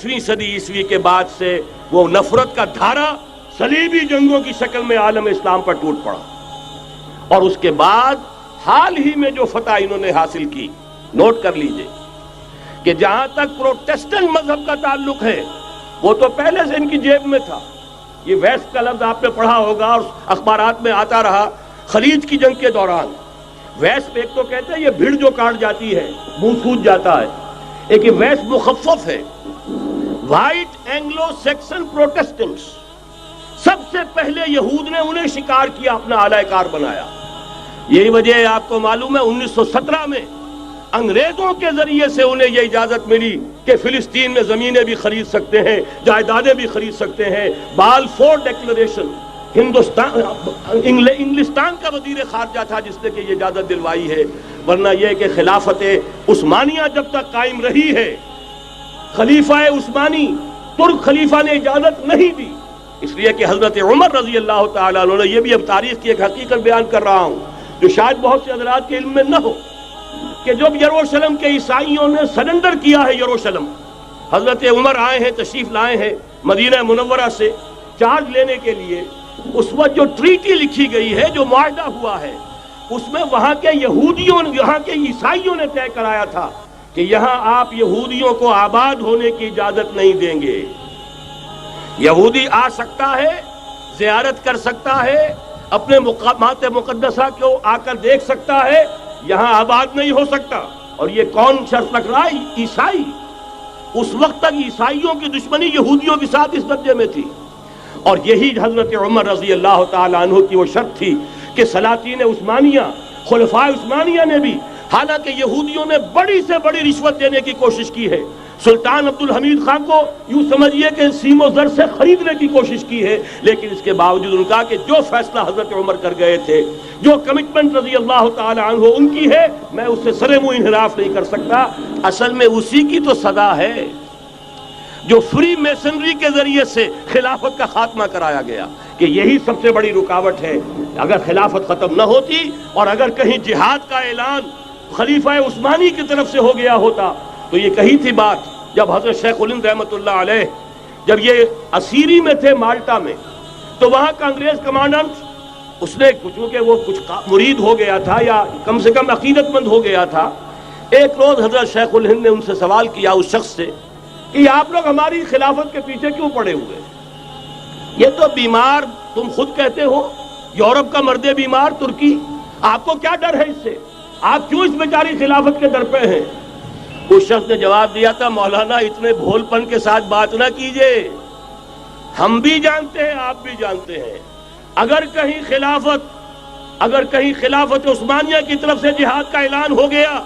10ویں صدی عیسوی کے بعد سے وہ نفرت کا دھارا صلیبی جنگوں کی شکل میں عالم اسلام پر ٹوٹ پڑا، اور اس کے بعد حال ہی میں جو فتح انہوں نے حاصل کی، نوٹ کر لیجئے کہ جہاں تک پروٹیسٹنٹ مذہب کا تعلق ہے وہ تو پہلے سے ان کی جیب میں تھا۔ یہ ویسٹ کا لفظ آپ نے پڑھا ہوگا اور اخبارات میں آتا رہا خلیج کی جنگ کے دوران۔ ویسٹ ایک تو کہتے ہیں یہ بھیڑ جو کاٹ جاتی ہے منہ سوج جاتا ہے، ایک یہ ویسٹ مخفف ہے، وائٹ اینگلو سیکسن پروٹیسٹنٹس۔ سب سے پہلے یہود نے انہیں شکار کیا، اپنا اعلی کار بنایا۔ یہی وجہ ہے آپ کو معلوم ہے 1917 میں انگریزوں کے ذریعے سے انہیں یہ اجازت ملی کہ فلسطین میں زمینیں بھی خرید سکتے ہیں، جائیدادیں بھی خرید سکتے ہیں۔ بالفور ڈیکلریشن، انگلستان کا وزیر خارجہ تھا جس نے کہ یہ اجازت دلوائی ہے، ورنہ یہ کہ خلافت عثمانیہ جب تک قائم رہی ہے، خلیفہ عثمانی ترک خلیفہ نے اجازت نہیں دی، اس لیے کہ حضرت عمر رضی اللہ تعالیٰ عنہ نے، یہ بھی اب تاریخ کی ایک حقیقت بیان کر رہا ہوں جو شاید بہت سے حضرات کے علم میں نہ ہو، کہ جب یروشلم کے عیسائیوں نے سرنڈر کیا ہے یروشلم، حضرت عمر آئے ہیں، تشریف لائے ہیں مدینہ منورہ سے چارج لینے کے لیے، اس وقت جو ٹریٹی لکھی گئی ہے، جو معاہدہ ہوا ہے، اس میں وہاں کے یہودیوں، یہاں کے عیسائیوں نے طے کرایا تھا کہ یہاں آپ یہودیوں کو آباد ہونے کی اجازت نہیں دیں گے۔ یہودی آ سکتا ہے، زیارت کر سکتا ہے، اپنے مقامات مقدسہ کو آ کر دیکھ سکتا ہے، یہاں آباد نہیں ہو سکتا۔ اور یہ کون شرط رکھ رہا ہے؟ عیسائی۔ اس وقت تک عیسائیوں کی دشمنی یہودیوں کے ساتھ اس درجے میں تھی، اور یہی حضرت عمر رضی اللہ تعالیٰ عنہ کی وہ شرط تھی کہ سلاطین عثمانیہ، خلفاء عثمانیہ نے بھی، حالانکہ یہودیوں نے بڑی سے بڑی رشوت دینے کی کوشش کی ہے، سلطان عبدالحمید خان کو یوں سمجھیے کہ سیم و زر سے خریدنے کی کوشش کی ہے، لیکن اس کے باوجود ان کا کہ جو فیصلہ حضرت عمر کر گئے تھے، جو کمٹمنٹ رضی اللہ تعالی عنہ ان کی ہے، میں اس سے سرے منہ انحراف نہیں کر سکتا۔ اصل میں اسی کی تو صدا ہے جو فری میسنری کے ذریعے سے خلافت کا خاتمہ کرایا گیا، کہ یہی سب سے بڑی رکاوٹ ہے۔ اگر خلافت ختم نہ ہوتی اور اگر کہیں جہاد کا اعلان خلیفہ عثمانی کی طرف سے ہو گیا ہوتا تو یہ کہی تھی بات، جب حضرت شیخ الہند رحمۃ اللہ علیہ جب یہ اسیری میں تھے مالٹا میں، تو وہاں کا انگریز کمانڈنٹ، اس نے چونکہ وہ کچھ مرید ہو گیا تھا یا کم سے کم عقیدت مند ہو گیا تھا، ایک روز حضرت شیخ الہند نے ان سے سوال کیا اس شخص سے کہ آپ لوگ ہماری خلافت کے پیچھے کیوں پڑے ہوئے؟ یہ تو بیمار، تم خود کہتے ہو یورپ کا مرد بیمار ترکی، آپ کو کیا ڈر ہے اس سے؟ آپ کیوں اس بیچاری خلافت کے در پہ ہیں؟ اس شخص نے جواب دیا تھا، مولانا اتنے بھول پن کے ساتھ بات نہ کیجئے، ہم بھی جانتے ہیں، آپ بھی جانتے ہیں، اگر کہیں خلافت عثمانیہ کی طرف سے جہاد کا اعلان ہو گیا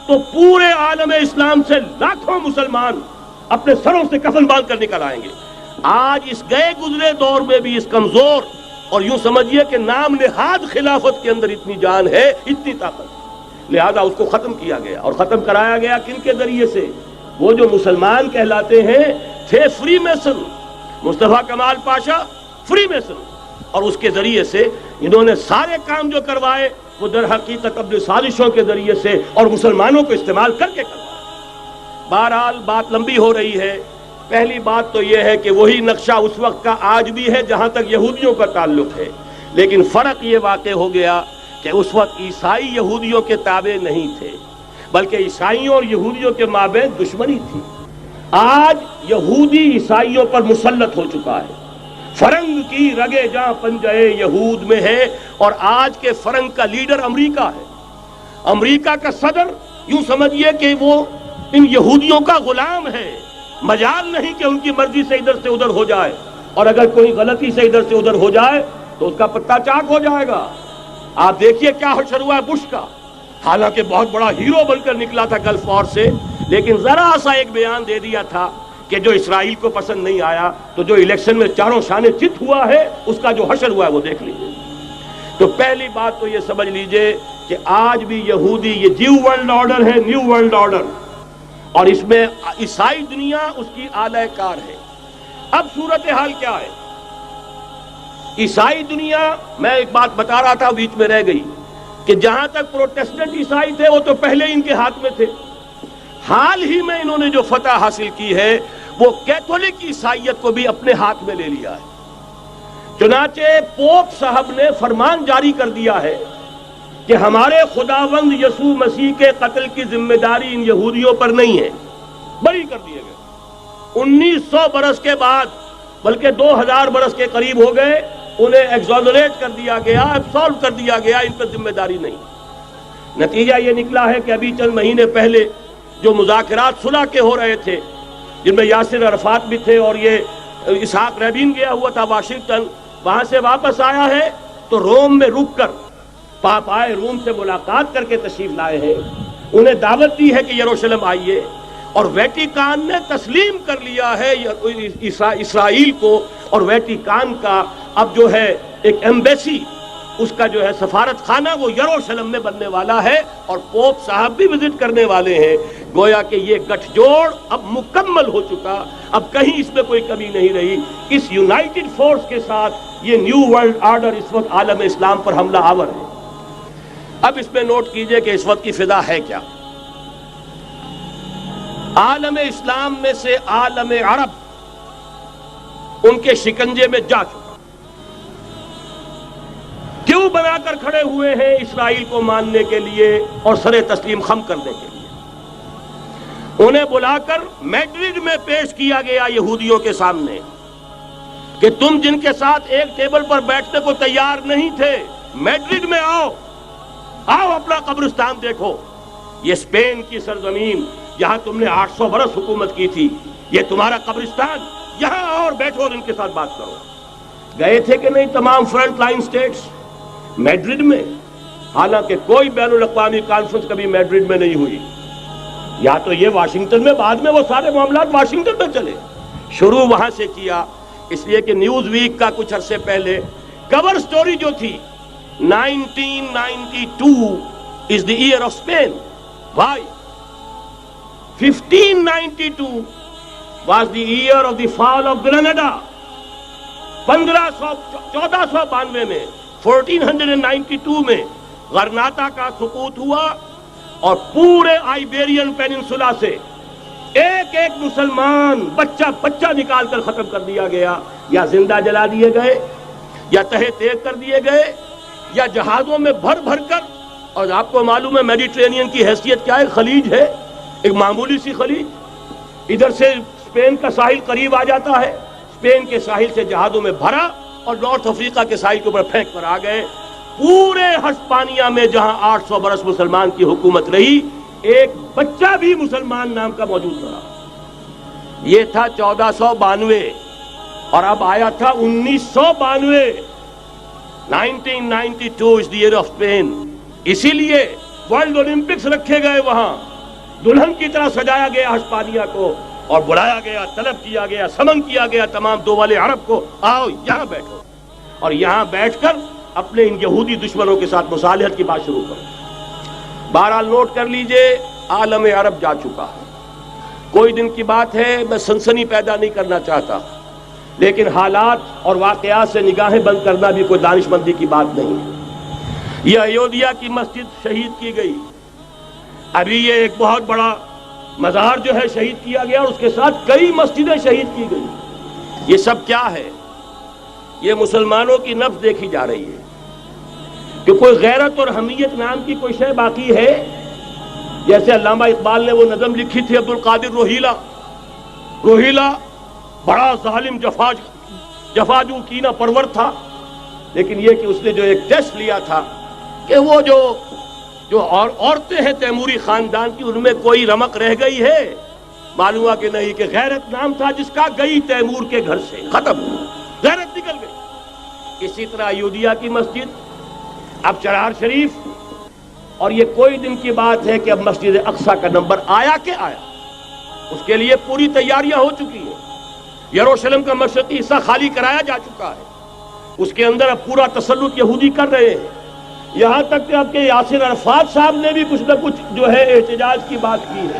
تو پورے عالم اسلام سے لاکھوں مسلمان اپنے سروں سے کفن باندھ کر نکل آئیں گے۔ آج اس گئے گزرے دور میں بھی اس کمزور اور یوں سمجھیے کہ نام نہاد خلافت کے اندر اتنی جان ہے، اتنی طاقت، لہذا اس کو ختم کیا گیا، اور ختم کرایا گیا کن کے ذریعے سے؟ وہ جو مسلمان کہلاتے ہیں تھے فری میسن، مصطفیٰ کمال پاشا فری میسن، اور اس کے ذریعے سے انہوں نے سارے کام جو کروائے وہ در حقیقت اپنے سازشوں کے ذریعے سے اور مسلمانوں کو استعمال کر کے کروائے۔ بہرحال بات لمبی ہو رہی ہے، پہلی بات تو یہ ہے کہ وہی نقشہ اس وقت کا آج بھی ہے جہاں تک یہودیوں کا تعلق ہے، لیکن فرق یہ واقع ہو گیا کہ اس وقت عیسائی یہودیوں کے تابع نہیں تھے، بلکہ عیسائیوں اور یہودیوں کے مابین دشمنی تھی۔ آج یہودی عیسائیوں پر مسلط ہو چکا ہے، فرنگ کی رگے جاں پنجے یہود میں ہے، اور آج کے فرنگ کا لیڈر امریکہ ہے۔ امریکہ کا صدر یوں سمجھیے کہ وہ ان یہودیوں کا غلام ہے، مجال نہیں کہ ان کی مرضی سے ادھر سے ادھر ہو جائے، اور اگر کوئی غلطی سے ادھر سے ادھر ہو جائے تو اس کا پتہ چاک ہو جائے گا۔ آپ دیکھیے کیا حشر ہوا ہے بش کا، حالانکہ بہت بڑا ہیرو بن کر نکلا تھا گلف وار سے، لیکن ذرا سا ایک بیان دے دیا تھا کہ جو اسرائیل کو پسند نہیں آیا، تو جو الیکشن میں چاروں شانے چت ہوا ہے اس کا جو حشر ہوا ہے وہ دیکھ لیجیے۔ تو پہلی بات تو یہ سمجھ لیجئے کہ آج بھی یہودی یہ نیو ورلڈ آرڈر ہے، نیو ورلڈ آرڈر، اور اس میں عیسائی دنیا اس کی اعلی کار ہے۔ اب صورتحال کیا ہے؟ عیسائی دنیا، میں ایک بات بتا رہا تھا بیچ میں رہ گئی، کہ جہاں تک پروٹیسٹنٹ عیسائی تھے وہ تو پہلے ان کے ہاتھ میں تھے، حال ہی میں انہوں نے جو فتح حاصل کی ہے وہ کیتھولک عیسائیت کو بھی اپنے ہاتھ میں لے لیا ہے۔ چنانچہ پوپ صاحب نے فرمان جاری کر دیا ہے کہ ہمارے خداوند یسوع مسیح کے قتل کی ذمہ داری ان یہودیوں پر نہیں ہے، بری کر دیے گئے۔ 1900 برس کے بعد، بلکہ 2000 برس کے قریب ہو گئے، انہیں ایگزونریٹ کر دیا گیا، ایبسولو کر دیا گیا، ان پر ذمہ داری نہیں۔ نتیجہ یہ نکلا ہے کہ ابھی چند مہینے پہلے جو مذاکرات صلح کے ہو رہے تھے، جن میں یاسر عرفات بھی تھے اور یہ اسحاق رابین گیا ہوا تھا واشنگٹن، وہاں سے واپس آیا ہے تو روم میں رک کر پاپائے روم سے ملاقات کر کے تشریف لائے ہیں، انہیں دعوت دی ہے کہ یروشلم آئیے، اور ویٹیکان نے تسلیم کر لیا ہے اسرائیل کو، اور ویٹیکان کا اب جو ہے ایک ایمبیسی، اس کا جو ہے سفارت خانہ وہ یروشلم میں بننے والا ہے، اور پوپ صاحب بھی وزٹ کرنے والے ہیں۔ گویا کہ یہ گٹھ جوڑ اب مکمل ہو چکا، اب کہیں اس میں کوئی کمی نہیں رہی۔ اس یونائٹڈ فورس کے ساتھ یہ نیو ورلڈ آرڈر اس وقت عالم اسلام پر حملہ آور ہے۔ اب اس میں نوٹ کیجئے کہ اس وقت کی فضا ہے کیا۔ عالم اسلام میں سے عالم عرب ان کے شکنجے میں جا چکا، کیوں بنا کر کھڑے ہوئے ہیں اسرائیل کو ماننے کے لیے اور سر تسلیم خم کرنے کے لیے۔ انہیں بلا کر میڈرڈ میں پیش کیا گیا یہودیوں کے سامنے کہ تم جن کے ساتھ ایک ٹیبل پر بیٹھنے کو تیار نہیں تھے، میڈرڈ میں آؤ، آؤ اپنا قبرستان دیکھو، یہ اسپین کی سرزمین جہاں تم نے 800 برس حکومت کی تھی، یہ تمہارا قبرستان، یہاں آؤ اور بیٹھو اور ان کے ساتھ بات کرو۔ گئے تھے کہ نہیں تمام فرنٹ لائن سٹیٹس میڈرڈ میں؟ حالانکہ کوئی بین الاقوامی کانفرنس کبھی میڈرڈ میں نہیں ہوئی، یا تو یہ واشنگٹن میں، بعد میں وہ سارے معاملات واشنگٹن میں چلے، شروع وہاں سے کیا۔ اس لیے کہ نیوز ویک کا کچھ عرصے پہلے کور سٹوری جو تھی 1992 is the year of Spain. Why? 1592 was the year of the fall of Granada. 1492 میں 1492 میں غرناطہ کا سقوط ہوا، اور پورے آئیبیرین پیننسولا سے ایک ایک مسلمان بچہ نکال کر ختم کر دیا گیا، یا زندہ جلا دیے گئے، یا تہہ تیگ کر دیے گئے، یا جہازوں میں بھر بھر کر۔ اور آپ کو معلوم ہے میڈیٹرینین کی حیثیت کیا ہے، خلیج ہے، ایک معمولی سی خلیج، ادھر سے اسپین کا ساحل قریب آ جاتا ہے، اسپین کے ساحل سے جہازوں میں بھرا اور نارتھ افریقہ کے ساحل کے اوپر پھینک کر آ گئے۔ پورے ہسپانیہ میں جہاں 800 برس مسلمان کی حکومت رہی، ایک بچہ بھی مسلمان نام کا موجود رہا۔ یہ تھا 1492، اور اب آیا تھا 1992۔ 1992 is the year of Spain۔ اسی لیے ورلڈ اولمپکس رکھے گئے، وہاں دلہن کی طرح سجایا گیا ہسپانیہ کو، اور بلایا گیا، طلب کیا گیا، سمن کیا گیا تمام دول عرب کو، آؤ یہاں بیٹھو، اور یہاں بیٹھ کر اپنے ان یہودی دشمنوں کے ساتھ مصالحت کی بات شروع کرو۔ بہرحال نوٹ کر لیجئے، عالم عرب جا چکا ہے۔ کوئی دن کی بات ہے، میں سنسنی پیدا نہیں کرنا چاہتا، لیکن حالات اور واقعات سے نگاہیں بند کرنا بھی کوئی دانش مندی کی بات نہیں ہے۔ یہ ایودھیا کی مسجد شہید کی گئی، ابھی یہ ایک بہت بڑا مزار جو ہے شہید کیا گیا، اور اس کے ساتھ کئی مسجدیں شہید کی گئی۔ یہ سب کیا ہے؟ یہ مسلمانوں کی نفس دیکھی جا رہی ہے کہ کوئی غیرت اور حمیت نام کی کوئی شے باقی ہے؟ جیسے علامہ اقبال نے وہ نظم لکھی تھی، عبد القادر روہیلا بڑا ظالم جفاجو کینہ پرور تھا، لیکن یہ کہ اس نے جو ایک ٹیسٹ لیا تھا کہ وہ جو عورتیں ہیں تیموری خاندان کی، ان میں کوئی رمق رہ گئی ہے؟ معلوم ہوا کہ نہیں، کہ غیرت نام تھا جس کا گئی تیمور کے گھر سے، ختم، غیرت نکل گئی۔ اسی طرح ایودھیا کی مسجد، اب چرار شریف، اور یہ کوئی دن کی بات ہے کہ اب مسجد اقصیٰ کا نمبر آیا کہ آیا، اس کے لیے پوری تیاریاں ہو چکی ہیں۔ یروشلم کا مشرقی حصہ خالی کرایا جا چکا ہے، اس کے اندر اب پورا تسلط یہودی کر رہے ہیں، یہاں تک کہ اب کے یاسر عرفات صاحب نے بھی کچھ نہ کچھ جو ہے احتجاج کی بات کی ہے،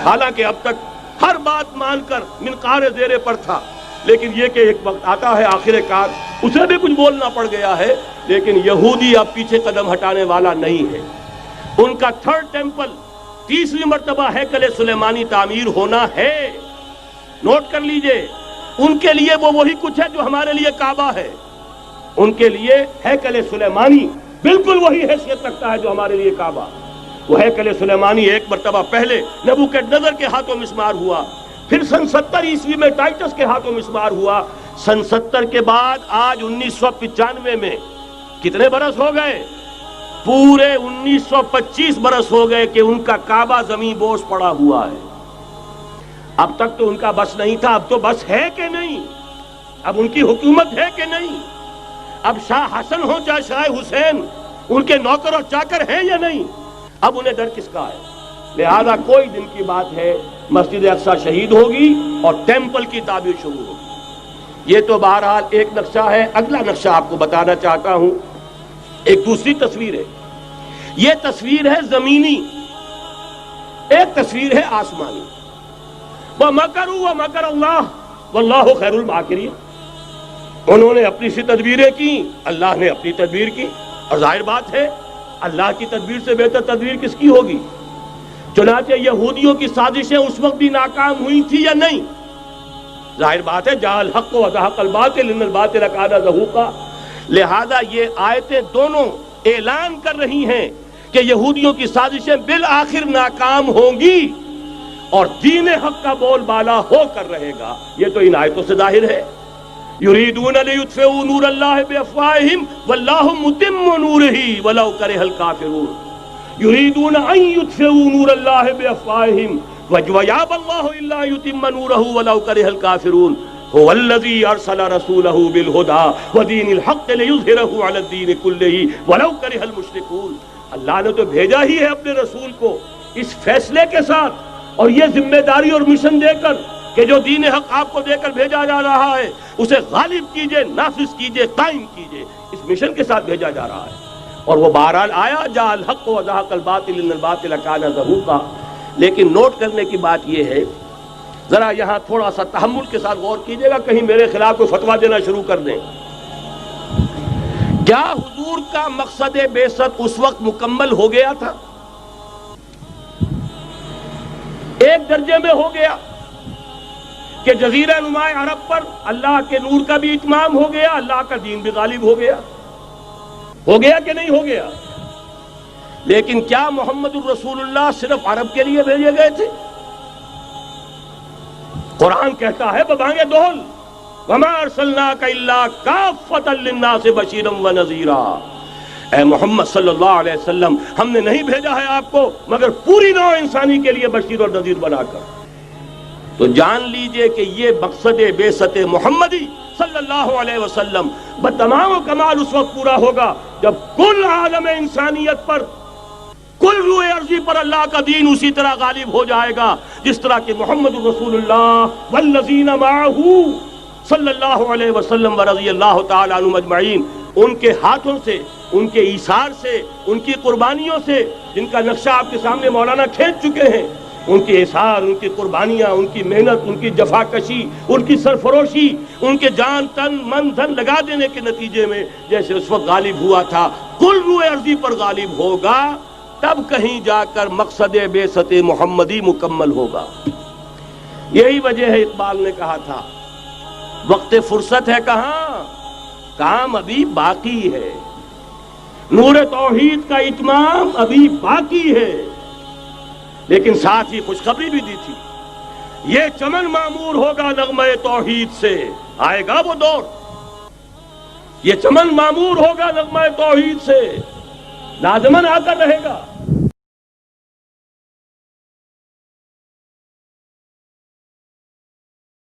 حالانکہ اب تک ہر بات مان کر منقار زیر پر تھا، لیکن یہ کہ ایک وقت آتا ہے آخر کار اسے بھی کچھ بولنا پڑ گیا ہے۔ لیکن یہودی اب پیچھے قدم ہٹانے والا نہیں ہے۔ ان کا تھرڈ ٹیمپل، تیسری مرتبہ ہیکل سلیمانی تعمیر ہونا ہے، نوٹ کر لیجئے، ان کے لیے وہ وہی کچھ ہے جو ہمارے لیے کعبہ ہے. ان کے لیے ہیکل سلیمانی بالکل وہی حیثیت رکھتا ہے جو ہمارے لیے کعبہ. وہ ہیکل سلیمانی ایک مرتبہ پہلے نبوکدنضر کے ہاتھوں مسمار ہوا، پھر سن 70 عیسوی میں ٹائٹس کے ہاتھوں مسمار ہوا. سن 70 کے بعد آج 1995 میں کتنے برس ہو گئے؟ پورے 1925 برس ہو گئے کہ ان کا کعبہ زمین بوس پڑا ہوا ہے. اب تک تو ان کا بس نہیں تھا، اب تو بس ہے کہ نہیں؟ اب ان کی حکومت ہے کہ نہیں؟ اب شاہ حسن ہو چاہے شاہ حسین، ان کے نوکر اور چاکر ہیں یا نہیں؟ اب انہیں ڈر کس کا ہے؟ لہذا کوئی دن کی بات ہے مسجد اقصی شہید ہوگی اور ٹیمپل کی تعمیر شروع ہوگی. یہ تو بہرحال ایک نقشہ ہے. اگلا نقشہ آپ کو بتانا چاہتا ہوں، ایک دوسری تصویر ہے. یہ تصویر ہے زمینی، ایک تصویر ہے آسمانی. وَمَكَرُوا وَمَكَرَ اللَّهُ وَاللَّهُ خَيْرُ الْمَاكِرِينَ. انہوں نے اپنی سی تدبیریں کی، اللہ نے اپنی تدبیر کی، اور ظاہر بات ہے اللہ کی تدبیر سے بہتر تدبیر کس کی ہوگی؟ چنانچہ یہودیوں کی سازشیں اس وقت بھی ناکام ہوئی تھی یا نہیں؟ ظاہر بات ہے جاء الحق وزهق الباطل ان الباطل کان زہوقا. لہذا یہ آیتیں دونوں اعلان کر رہی ہیں کہ یہودیوں کی سازشیں بالآخر ناکام ہوں گی اور دین حق کا بول بالا ہو کر رہے گا. یہ تو ان آیتوں سے ظاہر ہے. یریدون لیطفئوا نور اللہ بافواہہم واللہ متم نورہ ولو کرہ الکافرون. یریدون ان یطفئوا نور اللہ بافواہہم ویابى اللہ الا یتم نورہ ولو کرہ الکافرون. هو الذی ارسل رسولہ بالہدى ودین الحق لیظہرہ علی الدین کلہ ولو کرہ المشرکون. اللہ نے تو بھیجا ہی ہے اپنے رسول کو اس فیصلے کے ساتھ اور یہ ذمہ داری اور مشن دے کر کہ جو دین حق آپ کو دے کر بھیجا جا رہا ہے اسے غالب کیجئے، نافذ کیجئے، قائم کیجئے. اس مشن کے ساتھ بھیجا جا رہا ہے اور وہ بہرحال آیا. جاء الحق وزهق الباطل ان الباطل کان زہوقا. لیکن نوٹ کرنے کی بات یہ ہے، ذرا یہاں تھوڑا سا تحمل کے ساتھ غور کیجئے گا، کہیں میرے خلاف کوئی فتویٰ دینا شروع کر دیں. کیا حضور کا مقصد بعثت اس وقت مکمل ہو گیا تھا؟ ایک درجے میں ہو گیا کہ جزیرہ نماء عرب پر اللہ کے نور کا بھی اتمام ہو گیا، اللہ کا دین بھی غالب ہو گیا. ہو گیا کہ نہیں ہو گیا؟ لیکن کیا محمد الرسول اللہ صرف عرب کے لیے بھیجے گئے تھے؟ قرآن کہتا ہے ببانگ دہل وما ارسلناک الا کافۃ للناس بشیرا ونذیرا. اے محمد صلی اللہ علیہ وسلم، ہم نے نہیں بھیجا ہے آپ کو مگر پوری نوع انسانی کے لیے بشیر اور نذیر بنا کر. تو جان لیجئے کہ یہ مقصد بعثت محمدی صلی اللہ علیہ وسلم بتمام و کمال اس وقت پورا ہوگا جب کل عالم انسانیت پر، کل روئے ارضی پر اللہ کا دین اسی طرح غالب ہو جائے گا جس طرح کہ محمد رسول اللہ والذین معہ صلی اللہ علیہ وسلم ورضی اللہ تعالی عنہم اجمعین، ان کے ہاتھوں سے، ان کے ایثار سے، ان کی قربانیوں سے، جن کا نقشہ آپ کے سامنے مولانا کھینچ چکے ہیں، ان کے اثار، ان کی قربانیاں، ان کی محنت، ان کی جفا کشی، ان کی سرفروشی، ان کے جان تن من دھن لگا دینے کے نتیجے میں جیسے اس وقت غالب ہوا تھا کل روئے ارضی پر غالب ہوگا، تب کہیں جا کر مقصد بعثت محمدی مکمل ہوگا. یہی وجہ ہے اقبال نے کہا تھا وقت فرصت ہے کہاں، کام ابھی باقی ہے، نور توحید کا اتمام ابھی باقی ہے. لیکن ساتھ ہی خوشخبری بھی دی تھی، یہ چمن معمور ہوگا نغمہ توحید سے. آئے گا وہ دور، یہ چمن معمور ہوگا نغمہ توحید سے، لازماً آ کر رہے گا.